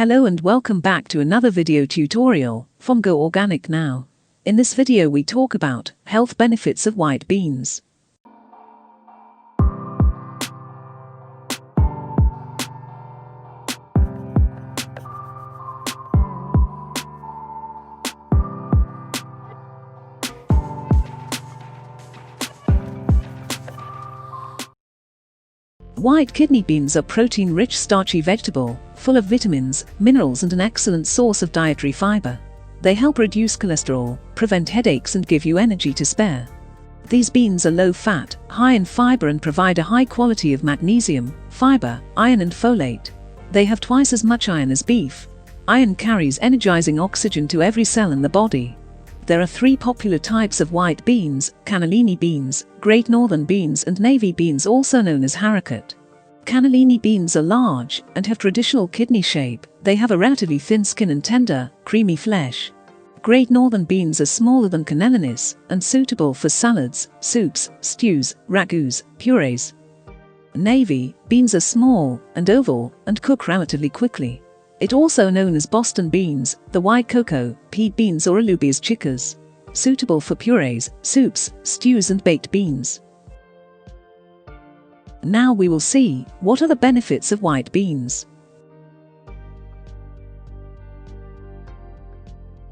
Hello and welcome back to another video tutorial from GoOrganicNow. In this video we talk about health benefits of white beans. White kidney beans are protein-rich starchy vegetable, full of vitamins, minerals and an excellent source of dietary fiber. They help reduce cholesterol, prevent headaches and give you energy to spare. These beans are low-fat, high in fiber and provide a high quality of magnesium, fiber, iron and folate. They have twice as much iron as beef. Iron carries energizing oxygen to every cell in the body. There are three popular types of white beans: cannellini beans, Great Northern beans and navy beans, also known as haricot. Cannellini beans are large and have traditional kidney shape. They have a relatively thin skin and tender, creamy flesh. Great Northern beans are smaller than cannellinis and suitable for salads, soups, stews, ragouts, purees. Navy beans are small and oval and cook relatively quickly. It also known as Boston beans, the white cocoa, pea beans or alubias chicas. Suitable for purees, soups, stews and baked beans. Now we will see what are the benefits of white beans.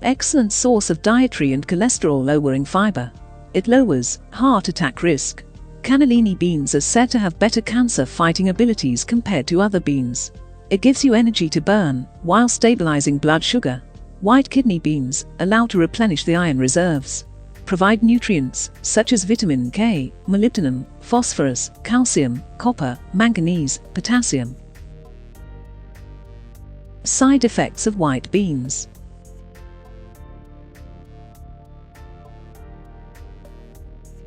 Excellent source of dietary and cholesterol-lowering fiber. It lowers heart attack risk. Cannellini beans are said to have better cancer-fighting abilities compared to other beans. It gives you energy to burn while stabilizing blood sugar. White kidney beans allow to replenish the iron reserves. Provide nutrients such as vitamin K, molybdenum, phosphorus, calcium, copper, manganese, potassium. Side effects of white beans.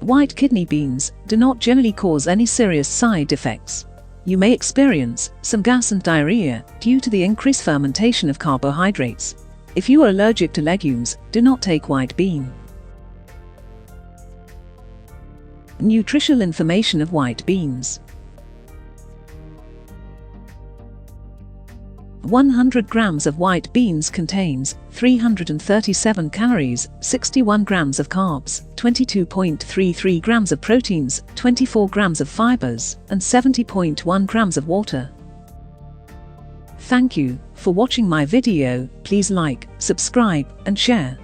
White kidney beans do not generally cause any serious side effects. You may experience some gas and diarrhea due to the increased fermentation of carbohydrates. If you are allergic to legumes, do not take white bean. Nutritional information of white beans. 100 grams of white beans contains 337 calories, 61 grams of carbs, 22.33 grams of proteins, 24 grams of fibers, and 70.1 grams of water. Thank you for watching my video. Please like, subscribe, and share.